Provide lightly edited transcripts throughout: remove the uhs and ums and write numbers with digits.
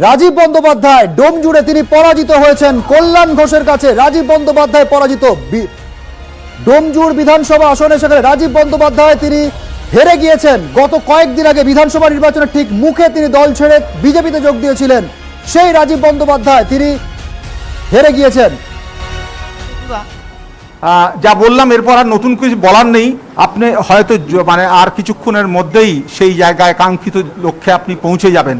রাজীব বন্দ্যোপাধ্যায় ডোমজুড়ে তিনি পরাজিত হয়েছেন কল্যাণ ঘোষের কাছে। রাজীব বন্দ্যোপাধ্যায় পরাজিত। ডোমজুড় বিধানসভা আসনে সেখানে রাজীব বন্দ্যোপাধ্যায় তিনি হেরে গিয়েছেন। গত কয়েকদিন আগে বিধানসভা নির্বাচনের ঠিক মুখে তিনি দল ছেড়ে বিজেপিতে যোগ দিয়েছিলেন। সেই রাজীব বন্দ্যোপাধ্যায় তিনি হেরে গিয়েছেন। যা বললাম এরপর আর নতুন কিছু বলার নেই। আপনি হয়তো মানে আর কিছুক্ষণের মধ্যেই সেই জায়গায় কাঙ্ক্ষিত লক্ষ্যে আপনি পৌঁছে যাবেন।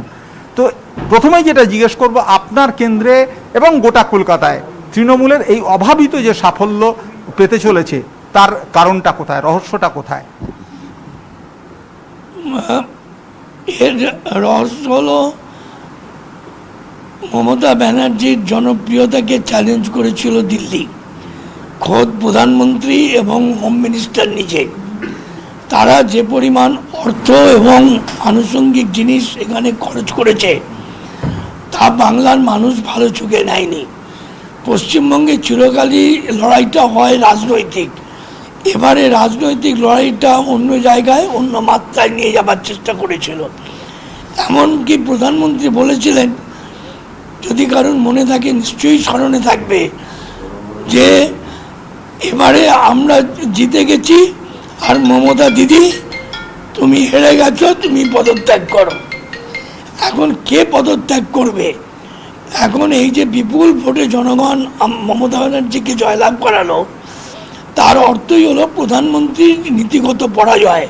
তো প্রথমেই যেটা জিজ্ঞেস করব, আপনার কেন্দ্রে এবং গোটা কলকাতায় তৃণমূলের এই অভাবিত যে সাফল্য পেতে চলেছে তার কারণটা কোথায়, রহস্যটা কোথায়? এর রহস্য হলো মমতা ব্যানার্জির জনপ্রিয়তাকে চ্যালেঞ্জ করেছিল দিল্লি, খোদ প্রধানমন্ত্রী এবং হোম মিনিস্টার নিজে। তারা যে পরিমাণ অর্থ এবং আনুষঙ্গিক জিনিস এখানে খরচ করেছে তা বাংলার মানুষ ভালো চোখে নেয়নি। পশ্চিমবঙ্গে চিরকালই লড়াইটা হয় রাজনৈতিক, এবারে রাজনৈতিক লড়াইটা অন্য জায়গায় অন্য মাত্রায় নিয়ে যাবার চেষ্টা করেছিল। এমনকি প্রধানমন্ত্রী বলেছিলেন, যদি কারণ মনে থাকে নিশ্চয়ই স্মরণে থাকবে, যে এবারে আমরা জিতে গেছি আর মমতা দিদি তুমি হেরে গেছো, তুমি পদত্যাগ করো। এখন কে পদত্যাগ করবে? এখন এই যে বিপুল ভোটে জনগণ মমতা ব্যানার্জিকে জয়লাভ করালো, তার অর্থই হলো প্রধানমন্ত্রীর নীতিগত পরাজয়।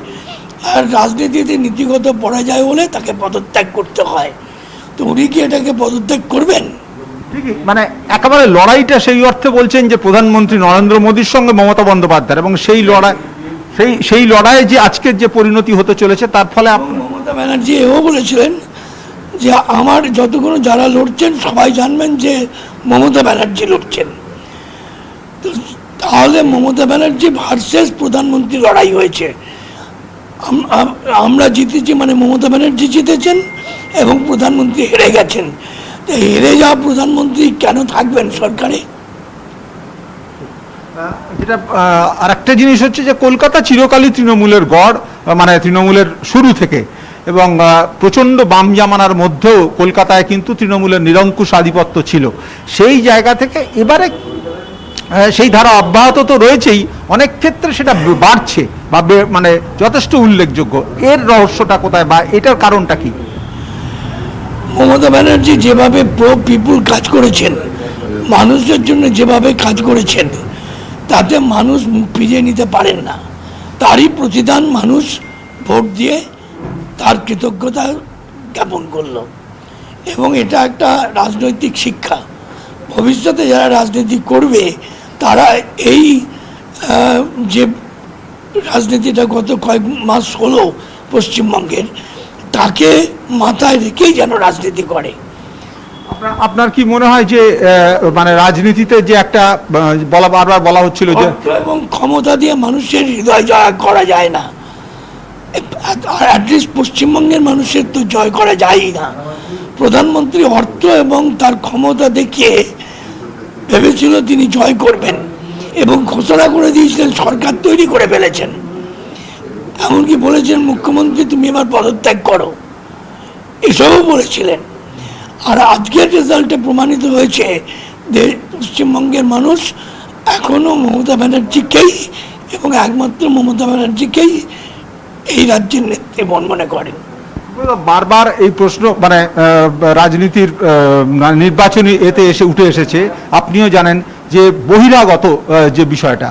আর রাজনীতিতে নীতিগত পরাজয় হলে তাকে পদত্যাগ করতে হয়। তো উনি কি এটাকে পদত্যাগ করবেন? ঠিকই, মানে একেবারে লড়াইটা সেই অর্থে বলছেন যে প্রধানমন্ত্রী নরেন্দ্র মোদীর সঙ্গে মমতা বন্দ্যোপাধ্যায়, এবং সেই লড়াইয়ে যে আজকের যে পরিণতি হতে চলেছে তার ফলে মমতা ব্যানার্জি এও বলেছিলেন যে আমার যতগুলো যারা লড়ছেন সবাই জানবেন যে মমতা ব্যানার্জি লড়ছেন। তো তাহলে মমতা ব্যানার্জি ভার্সেস প্রধানমন্ত্রী লড়াই হয়েছে। আমরা জিতেছি মানে মমতা ব্যানার্জি জিতেছেন এবং প্রধানমন্ত্রী হেরে গেছেন। তো হেরে যাওয়া প্রধানমন্ত্রী কেন থাকবেন সরকারে? যেটা আর একটা জিনিস হচ্ছে যে কলকাতা চিরকালই তৃণমূলের গড়, মানে তৃণমূলের শুরু থেকে, এবং প্রচণ্ড বাম জামানার মধ্যেও কলকাতায় কিন্তু তৃণমূলের নিরঙ্কুশ আধিপত্য ছিল। সেই জায়গা থেকে এবারে সেই ধারা অব্যাহত তো রয়েছেই, অনেক ক্ষেত্রে সেটা বাড়ছে বা মানে যথেষ্ট উল্লেখযোগ্য। এর রহস্যটা কোথায় বা এটার কারণটা কি? মমতা ব্যানার্জি যেভাবে প্রো পিপুল কাজ করেছেন, মানুষের জন্য যেভাবে কাজ করেছেন, তাতে মানুষ মুখ ফিরিয়ে নিতে পারেন না। তারই প্রতিদান মানুষ ভোট দিয়ে তার কৃতজ্ঞতা জ্ঞাপন করল। এবং এটা একটা রাজনৈতিক শিক্ষা। ভবিষ্যতে যারা রাজনীতি করবে তারা এই যে রাজনীতিটা গত কয়েক মাস হলো পশ্চিমবঙ্গের, তাকে মাথায় রেখেই যেন রাজনীতি করে। আপনার কি মনে হয় যে মানে রাজনীতিতে যে একটা বারবার বলা হচ্ছিল যে এবং ক্ষমতা দিয়ে মানুষের হৃদয় জয় করা যায় না, অ্যাটলিস্ট পশ্চিমবঙ্গের মানুষের তো জয় করা যায়ই না। প্রধানমন্ত্রী অর্থ এবং তার ক্ষমতা দেখিয়ে ভেবেছিল তিনি জয় করবেন এবং ঘোষণা করে দিয়েছিলেন, সরকার তৈরি করে ফেলেছেন। এমনকি বলেছেন মুখ্যমন্ত্রী তুমি এবার পদত্যাগ করো, এসবও বলেছিলেন। আর আজকের রেজাল্টে প্রমাণিত হয়েছে যে পশ্চিমবঙ্গের মানুষ এখনও মমতা ব্যানার্জিকেই এবং একমাত্র মমতা ব্যানার্জিকেই এই রাজ্যের নেত্রী মনে করেন। বারবার এই প্রশ্ন মানে রাজনীতির নির্বাচনী এতে উঠে এসেছে। আপনিও জানেন যে বহিরাগত যে বিষয়টা,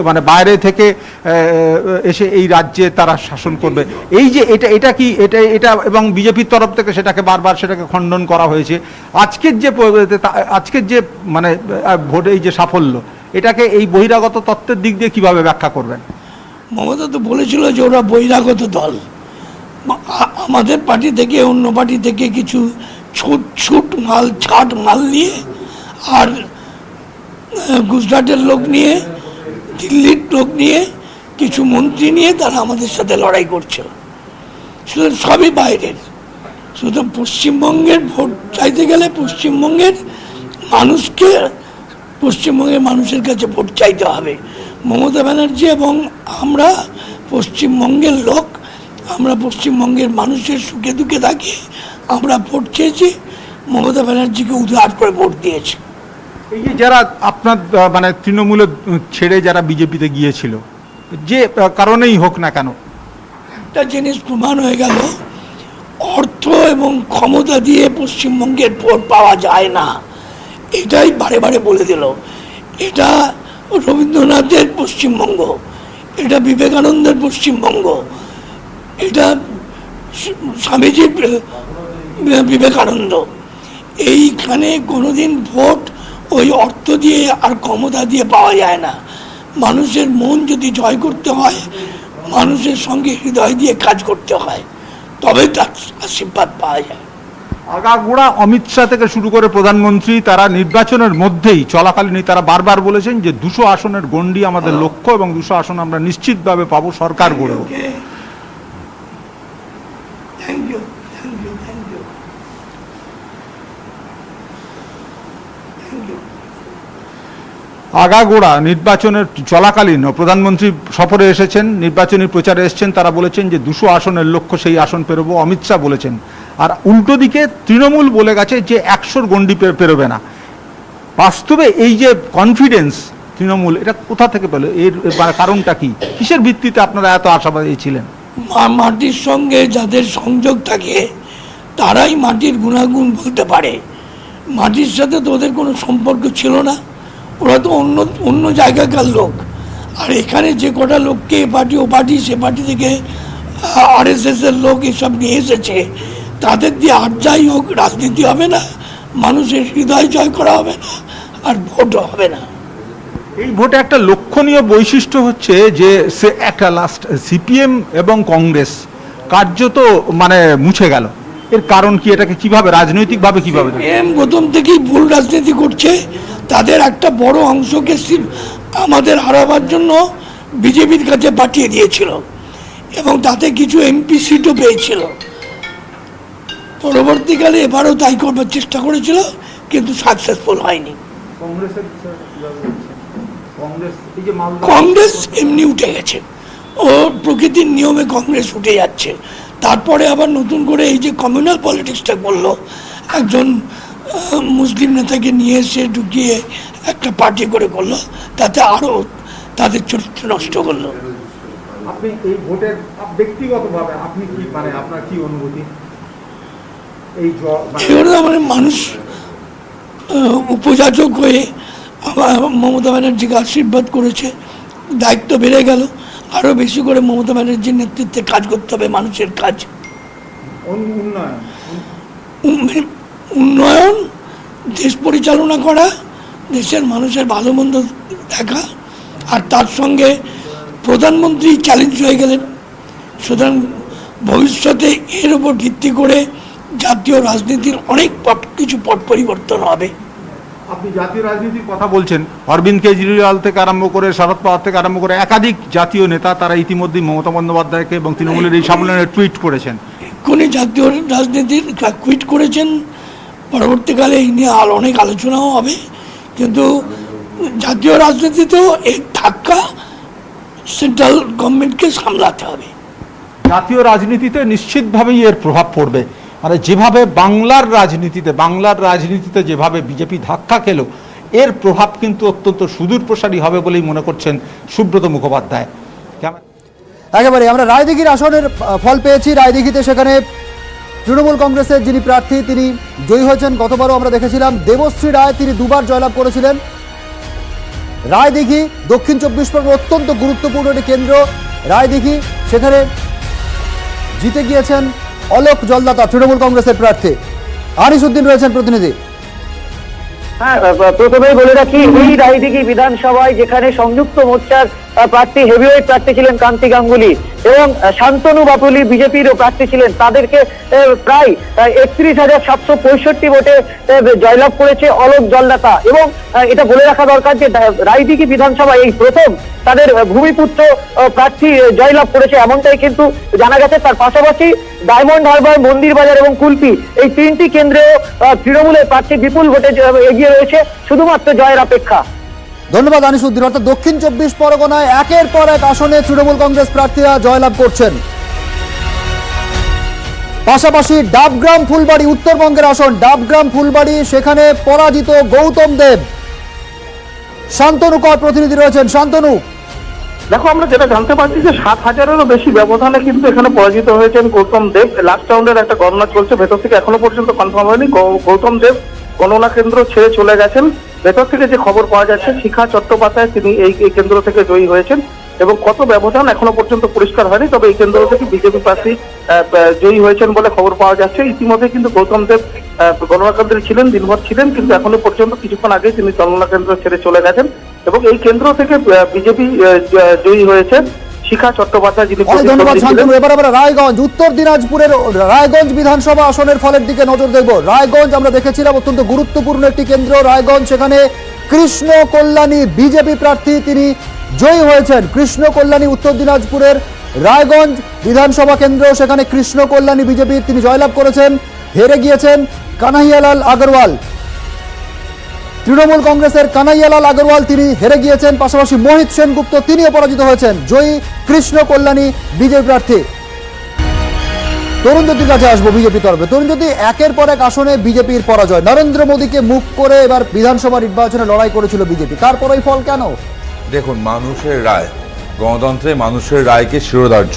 মানে বাইরে থেকে এসে এই রাজ্যে তারা শাসন করবে, এই যে এটা কি এটা এবং বিজেপির তরফ থেকে সেটাকে বারবার সেটাকে খণ্ডন করা হয়েছে। আজকের যে মানে ভোটে এই যে সাফল্য, এটাকে এই বহিরাগত তত্ত্বের দিক দিয়ে কিভাবে ব্যাখ্যা করবেন? মমতা তো বলেছিল যে ওরা বহিরাগত দল। আমাদের পার্টি থেকে অন্য পার্টি থেকে কিছু ছুট মাল ছাট মাল নিয়ে আর গুজরাটের লোক নিয়ে, দিল্লির লোক নিয়ে, কিছু মন্ত্রী নিয়ে তারা আমাদের সাথে লড়াই করছে। শুধু সবই বাইরের। শুধু পশ্চিমবঙ্গের ভোট চাইতে গেলে পশ্চিমবঙ্গের মানুষের কাছে ভোট চাইতে হবে। মমতা ব্যানার্জি এবং আমরা পশ্চিমবঙ্গের লোক, আমরা পশ্চিমবঙ্গের মানুষের সুখে দুঃখে থাকি, আমরা ভোট চেয়েছি। মমতা ব্যানার্জিকে উদ্ধার করে ভোট দিয়েছে। এই যে যারা আপনার মানে তৃণমূলে ছেড়ে যারা বিজেপিতে গিয়েছিল, যে কারণেই হোক না কেন, একটা জিনিস প্রমাণ হয়ে গেল, অর্থ এবং ক্ষমতা দিয়ে পশ্চিমবঙ্গের ভোট পাওয়া যায় না। এটাই বারে বারে বলে দিল। এটা রবীন্দ্রনাথের পশ্চিমবঙ্গ, এটা বিবেকানন্দের পশ্চিমবঙ্গ, এটা স্বামীজির বিবেকানন্দ। এইখানে কোনোদিন ভোট ওই অর্থ দিয়ে আর ক্ষমতা দিয়ে পাওয়া যায় না। মানুষের মন যদি জয় করতে হয়, মানুষের সঙ্গে হৃদয় দিয়ে কাজ করতে হয়, তবে তার আশীর্বাদ পাওয়া যায়। আগাগোড়া অমিত শাহ থেকে শুরু করে প্রধানমন্ত্রী তারা নির্বাচনের মধ্যেই চলাকালীনই তারা বারবার বলেছেন যে 200 আসনের গণ্ডি আমাদের লক্ষ্য এবং 200 আসন আমরা নিশ্চিতভাবে পাবো, সরকার গড়ব। Thank you, thank you, thank you, thank you. আগাগোড়া নির্বাচনের চলাকালীন প্রধানমন্ত্রী সফরে এসেছেন, নির্বাচনী প্রচারে এসেছেন, তারা বলেছেন যে 200 আসনের লক্ষ্য, সেই আসন পেরোবো, অমিত শাহ বলেছেন। আর উল্টো দিকে তৃণমূল বলে গেছে যে 100 গণ্ডি পেরোবে না। বাস্তবে এই যে কনফিডেন্স তৃণমূল, এটা কোথা থেকে পেল? এর কারণটা কি? কিসের ভিত্তিতে আপনারা এত আশাবাদী ছিলেন? মাটির সঙ্গে যাদের সংযোগ থাকে তারাই মাটির গুণাগুণ বলতে পারে। মাটির সাথে তো ওদের কোনো সম্পর্ক ছিল না, ওরা তো অন্য অন্য জায়গাকার লোক। আর এখানে যে কটা লোককে এ পার্টি ও পার্টি সে পার্টি থেকে RSS এর লোক এসব নিয়ে এসেছে, তাদের দিয়ে আর যাই হোক রাজনীতি হবে না, মানুষের হৃদয় জয় করা হবে না, আর ভোটও হবে না। এই ভোটে একটা লক্ষণীয় বৈশিষ্ট্য হচ্ছে যে সে একটা লাস্ট CPM এবং কংগ্রেস কার্যত মানে মুছে গেল। এর কারণ কি? এটাকে কিভাবে রাজনৈতিকভাবে কিভাবে? প্রথম থেকেই ভুল রাজনীতি করছে। তাদের একটা বড় অংশকে আমাদের হারাবার জন্য বিজেপির কাছে পাঠিয়ে দিয়েছিল এবং তাতে কিছু MP সিটও পেয়েছিল। পরবর্তীকালে এবারও তাই করবার চেষ্টা করেছিল, কিন্তু সাকসেসফুল হয়নি। কংগ্রেস এমনি উঠে গেছে, ও প্রকৃতির নিয়মে কংগ্রেস উঠে যাচ্ছে। তারপরে আবার নতুন করে এই যে কমিউনাল পলিটিক্সটা করলো, একজন মুসলিম নেতাকে নিয়ে এসে ঢুকিয়ে একটা পার্টি করে করলো, তাতে আরও তাদের চরিত্র নষ্ট করলো। আপনি এই ভোটের ব্যক্তিগতভাবে আপনি কি মানে আপনার কি অনুভূতি? মানে মানুষ উপযাচক হয়ে মমতা ব্যানার্জিকে আশীর্বাদ করেছে, দায়িত্ব বেড়ে গেল। আরও বেশি করে মমতা ব্যানার্জির নেতৃত্বে কাজ করতে হবে, মানুষের কাজ, উন্নয়ন, দেশ পরিচালনা করা, দেশের মানুষের ভালো মন্দ দেখা। আর তার সঙ্গে প্রধানমন্ত্রী চ্যালেঞ্জ হয়ে গেলেন, সুতরাং ভবিষ্যতে এর উপর ভিত্তি করে জাতীয় রাজনীতির অনেক কিছু পট পরিবর্তন হবে। আপনি জাতীয় রাজনীতির কথা বলছেন, অরবিন্দ কেজরিওয়াল থেকে আরম্ভ করে শরদ পাওয়ার থেকে আরম্ভ করে একাধিক জাতীয় নেতা তারা ইতিমধ্যেই মমতা বন্দ্যোপাধ্যায়কে এবং তৃণমূলের এই সম্মেলনে টুইট করেছেন। এক্ষুনি জাতীয় রাজনীতির টুইট করেছেন, পরবর্তীকালে এই নিয়ে অনেক আলোচনাও হবে। কিন্তু জাতীয় রাজনীতিতেও এই ধাক্কা সেন্ট্রাল গভর্নমেন্টকে সামলাতে হবে। জাতীয় রাজনীতিতে নিশ্চিতভাবেই এর প্রভাব পড়বে। মানে যেভাবে বাংলার রাজনীতিতে যেভাবে বিজেপি ধাক্কা খেলো, এর প্রভাব কিন্তু অত্যন্ত সুদূর প্রসারী হবে বলেই মনে করছেন সুব্রত মুখোপাধ্যায়। একেবারে আমরা রায়দিঘির আসনের ফল পেয়েছি। রায়দিঘিতে সেখানে তৃণমূল কংগ্রেসের যিনি প্রার্থী তিনি জয়ী হয়েছেন। গতবারও আমরা দেখেছিলাম দেবশ্রী রায়, তিনি দুবার জয়লাভ করেছিলেন। রায়দিঘি দক্ষিণ 24 পরগনার অত্যন্ত গুরুত্বপূর্ণ একটি কেন্দ্র রায়দিঘি, সেখানে জিতে গিয়েছেন অলোক জলদাতা তৃণমূল কংগ্রেসের প্রার্থী। আনিসউদ্দিন রয়েছেন প্রতিনিধি। হ্যাঁ, প্রথমেই বলে রাখি, এই রায়দিঘি বিধানসভায় যেখানে সংযুক্ত মোর্চার প্রার্থী হেভিওয়েট প্রার্থী ছিলেন কান্তি গাঙ্গুলি এবং শান্তনু বাপুলি বিজেপিরও প্রার্থী ছিলেন, তাদেরকে প্রায় 31,765 ভোটে জয়লাভ করেছে অলোক জলদাতা। এবং এটা বলে রাখা দরকার যে রায়দিঘি বিধানসভায় এই প্রথম তাদের ভূমিপুত্র প্রার্থী জয়লাভ করেছে, এমনটাই কিন্তু জানা গেছে। তার পাশাপাশি ডায়মন্ড হারবার, মন্দির বাজার এবং কুলপি এই তিনটি কেন্দ্রেও তৃণমূলের প্রার্থী বিপুল ভোটে এগিয়ে রয়েছে, শুধুমাত্র জয়ের অপেক্ষা। ধন্যবাদ আনিসউদ্দিন। অর্থাৎ দক্ষিণ 24 পরগনায় একের পর এক আসনে তৃণমূল কংগ্রেস প্রার্থীরা জয়লাভ করছেন। পাশাপাশি ডাবগ্রাম ফুলবাড়ি উত্তরবঙ্গের আসন ডাবগ্রাম ফুলবাড়ি, সেখানে পরাজিত গৌতম দেব। শান্তনু কর প্রতিনিধি রয়েছেন। শান্তনু, দেখো, আমরা যেটা জানতে পারছি যে 7,000-এরও বেশি ব্যবধানে কিন্তু এখানে পরাজিত হয়েছেন গৌতম দেব। লাস্ট রাউন্ডের একটা গণনা চলছে, ভেতর থেকে এখনো পর্যন্ত কনফার্ম হয়নি। গৌতম দেব গণনা কেন্দ্র ছেড়ে চলে গেছেন। ভেতর থেকে যে খবর পাওয়া যাচ্ছে, শিখা চট্টোপাধ্যায় তিনি এই কেন্দ্র থেকে জয়ী হয়েছেন এবং কত ব্যবধান এখনো পর্যন্ত পরিষ্কার হয়নি, তবে এই কেন্দ্র থেকে বিজেপি প্রার্থী জয়ী হয়েছেন বলে খবর পাওয়া যাচ্ছে। ইতিমধ্যে কিন্তু গৌতম দেব গণনা কেন্দ্রে ছিলেন, দিনভর ছিলেন, কিন্তু এখনো পর্যন্ত কিছুক্ষণ আগে তিনি গণনা কেন্দ্র ছেড়ে চলে গেছেন এবং এই কেন্দ্র থেকে বিজেপি জয়ী হয়েছে শিখা চট্টোপাধ্যায়, যিনি অনেক ধন্যবাদ শান্তনু। এবার আমরা রায়গঞ্জ, উত্তর দিনাজপুরের রায়গঞ্জ বিধানসভা আসনের ফলের দিকে নজর দেখব। রায়গঞ্জ আমরা দেখেছিলাম অত্যন্ত গুরুত্বপূর্ণ একটি কেন্দ্র রায়গঞ্জ, সেখানে কৃষ্ণ কল্যাণী বিজেপি প্রার্থী তিনি জয়ী হয়েছেন। কৃষ্ণ কল্যাণী উত্তর দিনাজপুরের রায়গঞ্জ বিধানসভা কেন্দ্র, সেখানে কৃষ্ণ কল্যাণী বিজেপি তিনি জয়লাভ করেছেন। হেরে গিয়েছেন কানাইয়ালাল আগরওয়াল, তৃণমূল কংগ্রেসের কানাইয়ালাল আগরওয়াল তিনি হেরে গিয়েছেন। পাশাপাশি মোহিত সেনগুপ্ত তিনিও পরাজিত হয়েছেন। জয়ী কৃষ্ণ কল্যাণী বিজেপি প্রার্থী। তরুণ জ্যোতির কাছে আসবো বিজেপি তরফে। তরুণ জ্যোতি, একের পর এক আসনে বিজেপির পরাজয়, নরেন্দ্র মোদীকে মুখ করে এবার বিধানসভা নির্বাচনে লড়াই করেছিল বিজেপি, তারপর এই ফল কেন? দেখুন, মানুষের রায়, গণতন্ত্রে মানুষের রায়কে শিরোধার্য,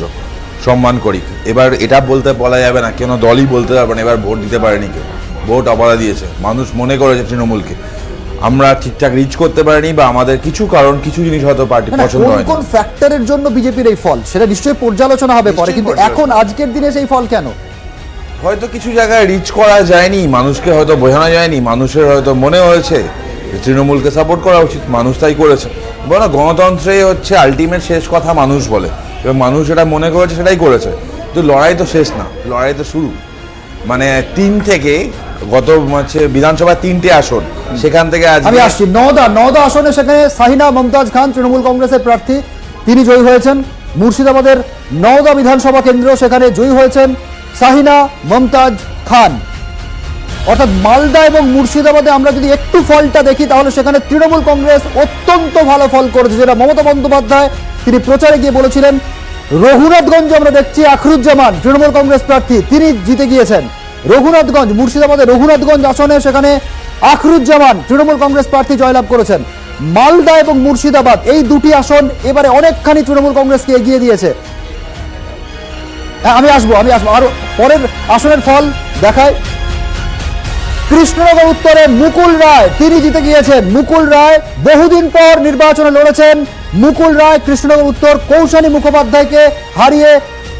সম্মান করি। এবার এটা বলা যাবে না, কেন দলই বলতে পারবে না এবার ভোট দিতে পারেনি কেউ, ভোট অবলা দিয়েছে। মানুষ মনে করেছে তৃণমূলকে আমরা ঠিকঠাক রিচ করতে পারিনি, বা আমাদের কিছু কারণ, কিছু জিনিস হয়তো পার্টি পছন্দ হয়। কোন ফ্যাক্টরের জন্য বিজেপির এই ফল সেটা নিশ্চয়ই পর্যালোচনা হবে পরে, কিন্তু এখন আজকের দিনে সেই ফল কেন? হয়তো কিছু জায়গায় রিচ করা যায়নি, মানুষকে হয়তো বোঝানো যায়নি, মানুষের হয়তো মনে হয়েছে তৃণমূলকে সাপোর্ট করা উচিত, মানুষ তাই করেছে। বলো, গণতন্ত্রে হচ্ছে আলটিমেট শেষ কথা মানুষ বলে, এবং মানুষ যেটা মনে করেছে সেটাই করেছে। তো লড়াই তো শেষ না, লড়াই তো শুরু। মানে 3 থেকে গত বিধানসভা 3টে আসন, সেখান থেকে আমি আসছি নওদা আসনে, সেখানে সাহিনা মমতাজ খান তৃণমূল কংগ্রেসের প্রার্থী তিনি জয়ী হয়েছেন। মুর্শিদাবাদের নওদা বিধানসভা কেন্দ্র, সেখানে জয়ী হয়েছেন সাহিনা মমতাজ খান। অর্থাৎ মালদা এবং মুর্শিদাবাদে আমরা যদি একটু ফলটা দেখি, তাহলে সেখানে তৃণমূল কংগ্রেস অত্যন্ত ভালো ফল করেছে, যেটা মমতা বন্দ্যোপাধ্যায় তিনি প্রচারে গিয়ে বলেছিলেন। রঘুনাথগঞ্জ আমরা দেখছি আখরুজ্জামান তৃণমূল কংগ্রেস প্রার্থী তিনি জিতে গিয়েছেন। রঘুনাথগঞ্জ, মুর্শিদাবাদের রঘুনাথগঞ্জ আসনে সেখানে আখরুজ্জামান তৃণমূল কংগ্রেস প্রার্থী জয়লাভ করেছেন। মালদা এবং মুর্শিদাবাদ এই দুটি আসন এবারে অনেকখানি তৃণমূল কংগ্রেসকে এগিয়ে দিয়েছে। আমি আসবো আরো পরের আসনের ফল দেখায়। কৃষ্ণনগর উত্তরে মুকুল রায় তিনি জিতে গিয়েছেন। মুকুল রায় বহুদিন পর নির্বাচনে লড়েছেন। মুকুল রায় কৃষ্ণনগর উত্তর কৌশানী মুখোপাধ্যায়কে হারিয়ে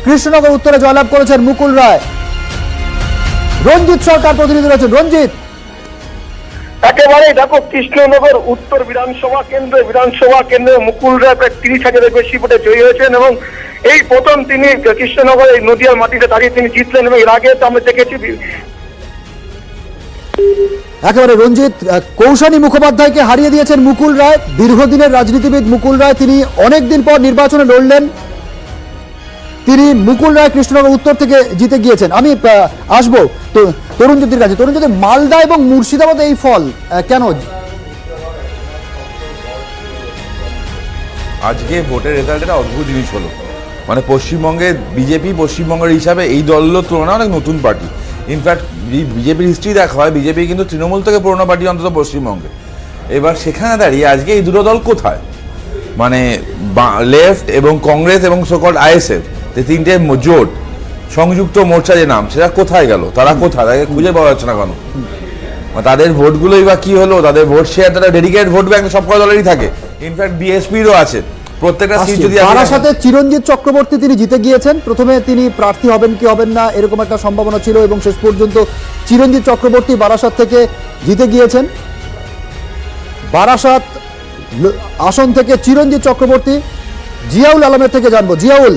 কৃষ্ণনগর উত্তরে জয়লাভ করেছেন মুকুল রায়। রঞ্জিত সরকার প্রতিনিধি রয়েছেন। রঞ্জিত, একেবারেই দেখো, কৃষ্ণনগর উত্তর বিধানসভা কেন্দ্রে মুকুল রায় প্রায় 30,000-এর বেশি ভোটে জয়ী হয়েছেন এবং এই প্রথম তিনি কৃষ্ণনগর এই নদিয়ার মাটিতে দাঁড়িয়ে তিনি জিতলেন। এবং এর আগে তো আমরা দেখেছি একেবারে রঞ্জিত, কৌশানী মুখোপাধ্যায়কে হারিয়ে দিয়েছেন মুকুল রায়। দীর্ঘদিনের রাজনীতিবিদ মুকুল রায়, তিনি অনেকদিন পর নির্বাচনে লড়লেন। তিনি মুকুল রায় কৃষ্ণনগর উত্তর থেকে জিতে গিয়েছেন। আমি আসবো তরুণ জ্যোতির কাছে। তরুণ জ্যোতি, মালদা এবং মুর্শিদাবাদে এই ফল কেন? আজকে ভোটের রেজাল্ট একটা অদ্ভুত জিনিস হলো। মানে পশ্চিমবঙ্গে বিজেপি পশ্চিমবঙ্গের হিসাবে এই দলগুলোর তুলনায় অনেক নতুন পার্টি। ইনফ্যাক্ট বিজেপির হিস্ট্রি দেখা হয়, বিজেপি কিন্তু তৃণমূল থেকে পুরোনো পার্টি অন্তত পশ্চিমবঙ্গে। এবার সেখানে দাঁড়িয়ে আজকে এই দুটো দল কোথায়? মানে লেফট এবং কংগ্রেস এবং সোকল্ড আইএসএফ, এই তিনটে জোট, সংযুক্ত মোর্চা যে নাম, সেটা কোথায় গেল? তারা কোথায়? তাকে খুঁজে পাওয়া যাচ্ছে না কেন? তাদের ভোটগুলোই বা কি হলো? তাদের ভোট শেয়ার, তারা ডেডিকেটেড ভোট ব্যাংক সব কটা দলেরই থাকে। ইনফ্যাক্ট বিএসপিরও আছে প্রত্যেকটা সিট। যদি বারাসাতে চিরঞ্জিত চক্রবর্তী তিনি জিতে গিয়েছেন। প্রথমে তিনি প্রার্থী হবেন কি হবেন না এরকম একটা সম্ভাবনা ছিল, এবং শেষ পর্যন্ত চিরঞ্জিত চক্রবর্তী বারাসাত থেকে জিতে গিয়েছেন। বারাসাত আসন থেকে চিরঞ্জিত চক্রবর্তী। জিয়াউল আলমের থেকে জানবো। জিয়াউল,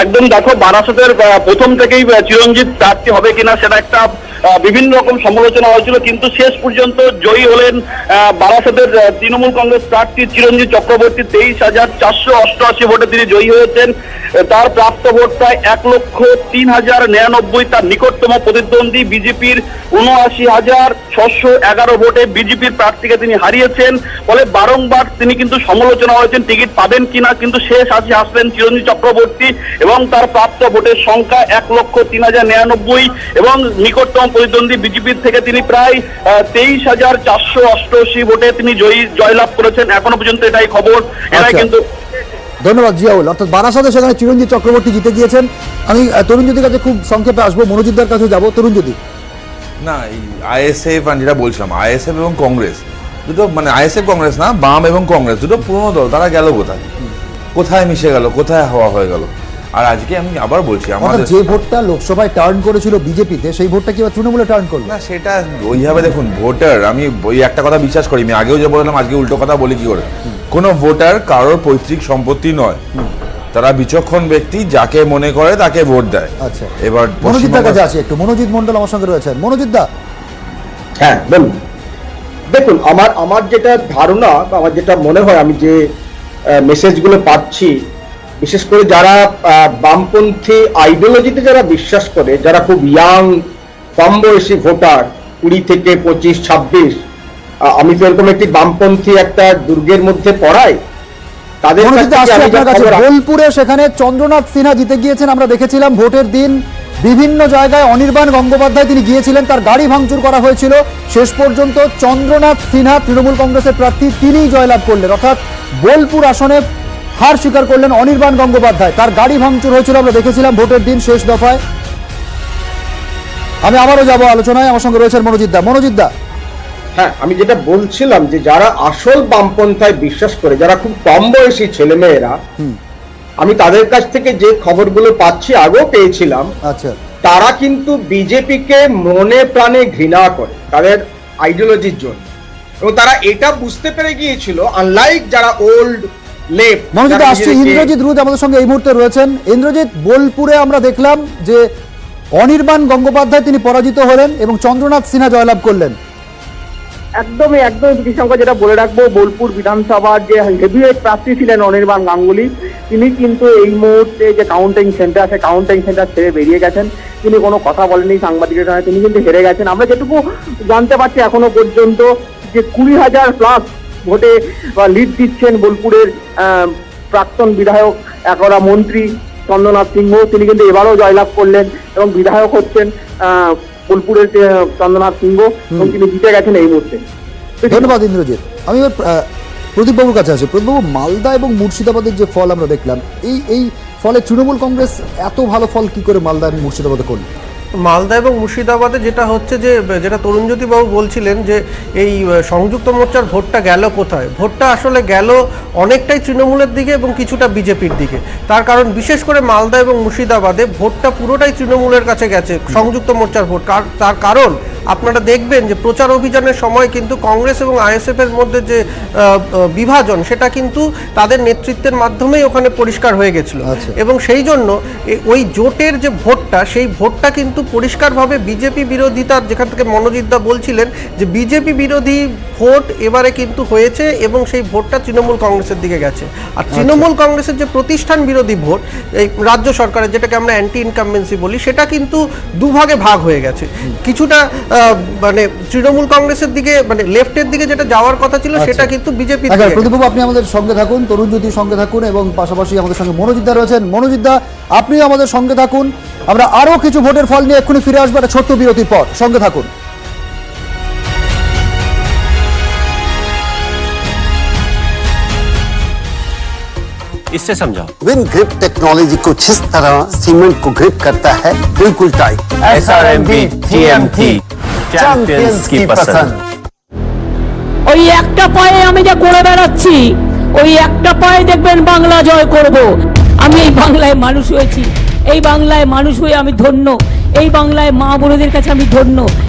একদম দেখো, বারাসতের প্রথম থেকেই চিরঞ্জিত প্রার্থী হবে কিনা সেটা একটা বিভিন্ন রকম সমালোচনা হয়েছিল, কিন্তু শেষ পর্যন্ত জয়ী হলেন বারাসাতের তৃণমূল কংগ্রেস প্রার্থী চিরঞ্জিত চক্রবর্তী। 23,488 ভোটে তিনি জয়ী হয়েছেন। তার প্রাপ্ত ভোট প্রায় 1,03,099। তার নিকটতম প্রতিদ্বন্দ্বী বিজেপির 79,611 ভোটে বিজেপির প্রার্থীকে তিনি হারিয়েছেন। ফলে বারংবার তিনি কিন্তু সমালোচনা হয়েছেন টিকিট পাবেন কিনা, কিন্তু শেষ হাসি হাসলেন চিরঞ্জিত চক্রবর্তী এবং তার প্রাপ্ত ভোটের সংখ্যা 1,03,099 এবং নিকটতম প্রতিদ্বন্দ্বী বিজেপির থেকে তিনি প্রায় 23,488 ভোটে তিনি জয়লাভ করেছেন। এখনো পর্যন্ত এটাই খবর। এরাই আচ্ছা। কিন্তু ধন্যবাদ জিয়াউল। অর্থাৎ বারাসাতে সেখানে চিরঞ্জিত চক্রবর্তী জিতে গিয়েছেন। আমি তরুণজ্যোতির কাছে খুব সংক্ষেপে আসবো, মনোজিৎদার কাছে যাবো। তরুণজ্যোতি, না, এই আইএসএফ আর যেটা বলছিলাম, আইএসএফ এবং কংগ্রেস দুটো, মানে আইএসএফ কংগ্রেস না, বাম এবং কংগ্রেস দুটো পুরনো দল, তারা গেল কোথায়? কোথায় মিশে গেল? কোথায় হাওয়া হয়ে গেল? আর আজকে আমি আবার বলছি, আমাদের যে ভোটটা লোকসভায় টার্ন করেছিল বিজেপিতে, সেই ভোটটা কি তৃণমূলে টার্ন করলো? না, সেটা ওইভাবে দেখুন, ভোটার, আমি ওই একটা কথা বিশ্বাস করি, আমি আগেও যে বললাম আজকে উল্টো কথা বলি কি করে। কোনো ভোটার কারোর পৈতৃক সম্পত্তি নয়, তারা বিচক্ষণ ব্যক্তি, যাকে মনে করে তাকে ভোট দেয়। আচ্ছা, এবার মনোজিৎদার কাছে আছে একটু। মনোজিৎ মন্ডল আমার সঙ্গে রয়েছেন। মনোজিৎ দা, হ্যাঁ বলুন। দেখুন, আমার যেটা ধারণা বা আমার যেটা মনে হয়, আমি যে মেসেজগুলো পাচ্ছি, বিশেষ করে যারা বামপন্থী আইডিওলজিতে যারা বিশ্বাস করে, যারা খুব ইয়াং, কম বয়সী ভোটার, 20 থেকে 25, 26, আমি তো এরকম একটি বামপন্থী একটা দুর্গের মধ্যে পড়াই, তাদের মনোজিৎ দা, কাছ থেকে আসছি আমি যা আপনার কাছে। খবর- বোলপুরে সেখানে চন্দ্রনাথ সিনহা জিতে গিয়েছেন। আমরা দেখেছিলাম ভোটের দিন বিভিন্ন জায়গায় অনির্বাণ গঙ্গোপাধ্যায় তিনি গিয়েছিলেন, তার গাড়ি ভাঙচুর করা হয়েছিল। শেষ পর্যন্ত চন্দ্রনাথ সিনহা তৃণমূল কংগ্রেসের প্রার্থী, তিনিই জয়লাভ করলেন। অর্থাৎ বোলপুর আসনে হার স্বীকার করলেন অনির্বাণ গঙ্গোপাধ্যায়। তার গাড়ি ভাঙচুর হয়েছিল, আমরা দেখেছিলাম ভোটের দিন শেষ দফায়। আমি আবারও যাবো আলোচনায়, আমার সঙ্গে রয়েছেন মনোজিৎ দা। মনোজিৎ দা, হ্যাঁ, আমি যেটা বলছিলাম যে যারা আসল বামপন্থায় বিশ্বাস করে, যারা খুব কম বয়সী ছেলেমেয়েরা, আমি তাদের কাছ থেকে যে খবরগুলো পাচ্ছি, আগেও পেয়েছিলাম, আচ্ছা, তারা কিন্তু বিজেপিকে মনে প্রাণে ঘৃণা করে তাদের আইডিওলজির জন্য, এবং তারা এটা বুঝতে পেরে গিয়েছিল, আনলাইক যারা ওল্ড লেফট। মনোজিৎ দা, আসছি। ইন্দ্রজিৎ রুদ আমাদের সঙ্গে এই মুহূর্তে রয়েছেন। ইন্দ্রজিৎ, বোলপুরে আমরা দেখলাম যে অনির্বাণ গঙ্গোপাধ্যায় তিনি পরাজিত হলেন এবং চন্দ্রনাথ সিনহা জয়লাভ করলেন। একদমই বিশঙ্কর, যেটা বলে রাখবো, বোলপুর বিধানসভার যে হেভিওয়েট প্রার্থী ছিলেন অনির্বাণ গাঙ্গুলি, তিনি কিন্তু এই মুহূর্তে যে কাউন্টিং সেন্টার আছে, কাউন্টিং সেন্টার ছেড়ে বেরিয়ে গেছেন। তিনি কোনো কথা বলেননি সাংবাদিকের সঙ্গে, তিনি কিন্তু হেরে গেছেন। আমরা যেটুকু জানতে পারছি এখনো পর্যন্ত যে 20,000 প্লাস ভোটে লিড দিচ্ছেন বোলপুরের প্রাক্তন বিধায়ক, একরা মন্ত্রী চন্দ্রনাথ সিংহ। তিনি কিন্তু এবারও জয়লাভ করলেন এবং বিধায়ক হচ্ছেন বোলপুরের চন্দ্রনাথ সিংহ, এবং তিনি জিতে গেছেন এই মুহূর্তে। ধন্যবাদ ইন্দ্রজিৎ। আমি এবার প্রদীপবাবুর কাছে আসি। প্রদীপবাবু, মালদা এবং মুর্শিদাবাদের যে ফল আমরা দেখলাম, এই ফলে তৃণমূল কংগ্রেস এত ভালো ফল কি করে মালদা এবং মুর্শিদাবাদে করল? মালদা এবং মুর্শিদাবাদে যেটা হচ্ছে, যে যেটা তরুণজ্যোতি বাবু বলছিলেন, যে এই সংযুক্ত মোর্চার ভোটটা গেল কোথায়, ভোটটা আসলে গেল অনেকটাই তৃণমূলের দিকে এবং কিছুটা বিজেপির দিকে। তার কারণ বিশেষ করে মালদা এবং মুর্শিদাবাদে ভোটটা পুরোটাই তৃণমূলের কাছে গেছে, সংযুক্ত মোর্চার ভোট। তার কারণ আপনারা দেখবেন যে প্রচার অভিযানের সময় কিন্তু কংগ্রেস এবং আইএসএফ এর মধ্যে যে বিভাজন, সেটা কিন্তু তাদের নেতৃত্বের মাধ্যমেই ওখানে পরিষ্কার হয়ে গেছিল। এবং সেই জন্য ওই জোটের যে ভোটটা, সেই ভোটটা কিন্তু পরিষ্কারভাবে বিজেপি বিরোধিতার, যেখান থেকে মনোজিৎ দা বলছিলেন যে বিজেপি বিরোধী ভোট এবারে কিন্তু হয়েছে এবং সেই ভোটটা তৃণমূল কংগ্রেসের দিকে গেছে। আর তৃণমূল কংগ্রেসের যে প্রতিষ্ঠান বিরোধী ভোট, এই রাজ্য সরকারের, যেটাকে আমরা অ্যান্টি ইনকামবেন্সি বলি, সেটা কিন্তু দুভাগে ভাগ হয়ে গেছে। কিছুটা মানে তৃণমূল কংগ্রেসের দিকে, মানে লেফটের দিকে যেটা যাওয়ার কথা ছিল, সেটা কিন্তু বিজেপি। প্রদীপবাবু, আপনি আমাদের সঙ্গে থাকুন, তরুণজ্যোতির সঙ্গে থাকুন, এবং পাশাপাশি আমাদের সঙ্গে মনোজিৎ দা রয়েছেন। মনোজিৎ দা, আপনিও আমাদের সঙ্গে থাকুন। আমরা আরো কিছু ভোটের ফল নিয়ে এক্ষুনি ফিরে আসবো একটা ছোট্ট বিরতির পর। সঙ্গে থাকুন। इससे समझाओ। विन ग्रिप टेक्नोलॉजी कुछ इस तरह सीमेंट को ग्रिप करता है, बिल्कुल टाइट। SRMB TMT चैंपियंस की पसंद। ওই একটা পায়ে আমি যা করে বেড়াচ্ছি, ওই একটা পায়ে দেখবেন বাংলা জয় করব। আমি এই বাংলায় মানুষ হয়েছি, এই বাংলায় মানুষ হয়ে আমি ধন্য, এই বাংলায় মা বোনেদের কাছে আমি ধন্য।